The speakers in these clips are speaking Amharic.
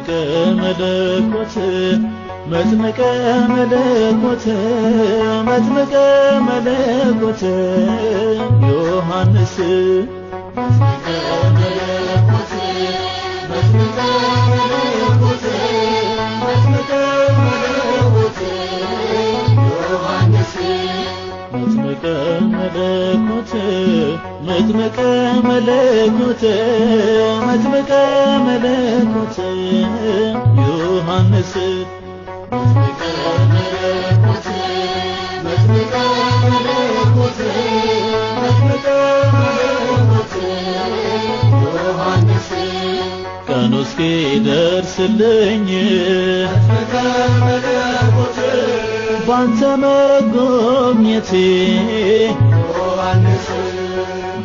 መጥምቀ መለኮት መጥምቀ መለኮት መጥምቀ መለኮት ዮሐንስ መጥምቀ መለኮት መጥምቀ መለኮት መጥምቀ መለኮት ዮሐንስ መጥምቀ መለኮት መጥምቀ መለኮት መጥምቀ መለኮት ዮሐንስ መጥምቀ መለኮት መጥምቀ መለኮት መጥምቀ መለኮት ዮሐንስ ቀኑ እስኪደርስልኝ መጥምቀ መለኮት ባንተ መጎብኘቴ ዮሐንስ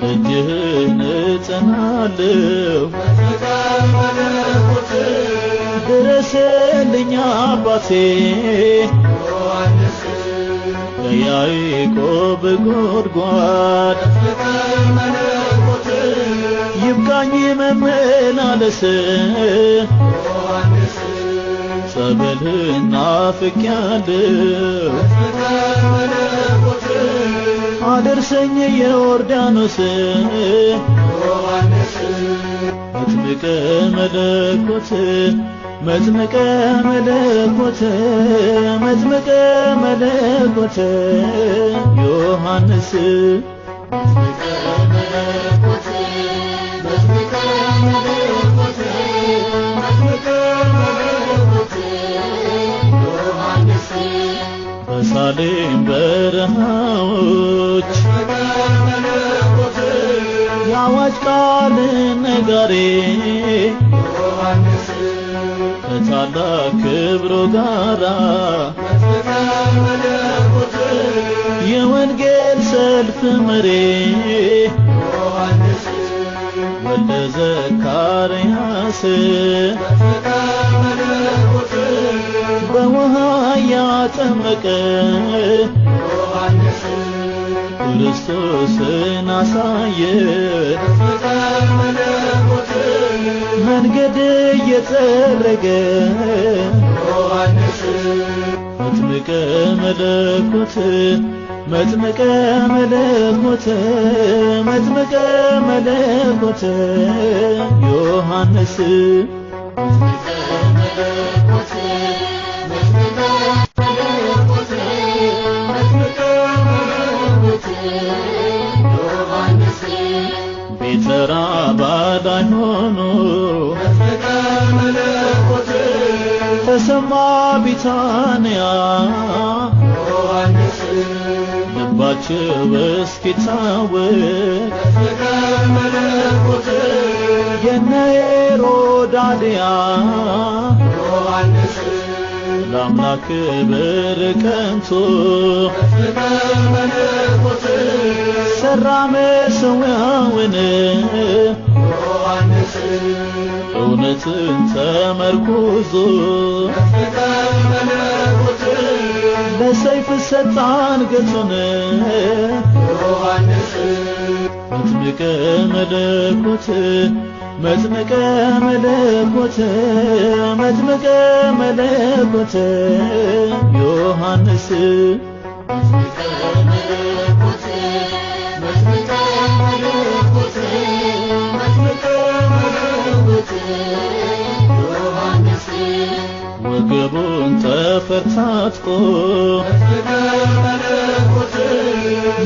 ደጅህን እጸናለሁ መጥምቀ መለኮት ድረስልኝ አባቴ ዮሐንስ ከያዕቆብ ጉድጓድ መጥምቀ መለኮት ይብቃኝ መመላለስ ዮሐንስ ጸበልህን ናፍቄያለሁ መጥምቀ መለኮት አድርሰኝ የዮርዳኖስ ዮሐንስ መጥምቀ መለኮት መጥምቀ መለኮት መጥምቀ መለኮት ዮሐንስ መጥምቀ መለኮት መጥምቀ መለኮት መጥምቀ መለኮት ዮሐንስ በሳሌም በረሃዎች መጥምቀ የአዋጅ ቃል ነጋሪ ዮሐንስ ከታላቅ ክብሩ ጋራ መጥምቀ መለኮት የወንጌል ሰልፍ መሪ ዮሐንስ ወልደ ዘካርያስ መጥምቀ መለኮት በውሃ ያጠመቀ ዮሐንስ ክርስቶስን አሳየ መጥምቀ መለኮት መንገድ እየጠረገ ዮሐንስ መጥምቀ መለኮት መጥምቀ መለኮት መጥምቀ መለኮት ዮሐንስ መጥምቀ መለኮት መጥምቀ መለኮት መጥምቀ መለኮት ዮሐንስ ቤተራ ባዳይ ሆኖ መጥምቀ መለኮት ተሰማ ቢታንያ ዮሐንስ ልባቸው እስኪታወቅ መጥምቀ መለኮት የነ ሄሮድያ ዮሐንስ ለአምላክ ክብር ቀንቶ መጥምቀ መለኮት ሰራ መሠዊያውን ዮሐንስ እውነትን ተመርኩዞ መጥምቀ መለኮት ለሰይፍ ሰጣ አንገቱን ዮሐንስ መጥምቀ መለኮት መጥምቀ መለኮት መጥምቀ መለኮት ዮሐንስ መጥምቀ መለኮት መጥምቀ መለኮት መጥምቀ መለኮት ዮሐንስ ወገቡን ተፈታትቆ መጥምቀ መለኮት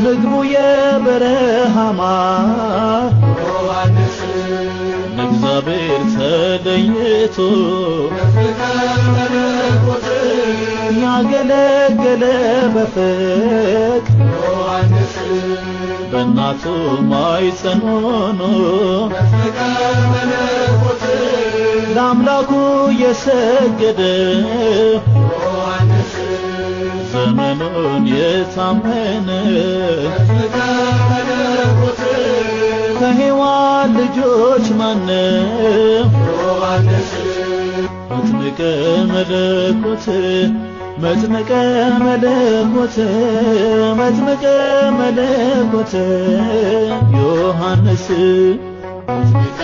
ምግቡ የበረሃ ማር ዮሐንስ ለእግዚአብሔር ተለይቶ መጥምቀ መለኮት ያገለገለ በፍቅር ዮሐንስ በእናቱ ማኅፀን ሆኖ መጥምቀ መለኮት ለአምላኩ የሰገደ ዮሐንስ ዘመኑን የታመነ መጥምቀ መለኮት ከሔዋን ልጆች ማንም ዮሐንስ መጥምቀ መለኮት መጥምቀ መለኮት መጥምቀ መለኮት ዮሐንስ መጥምቀ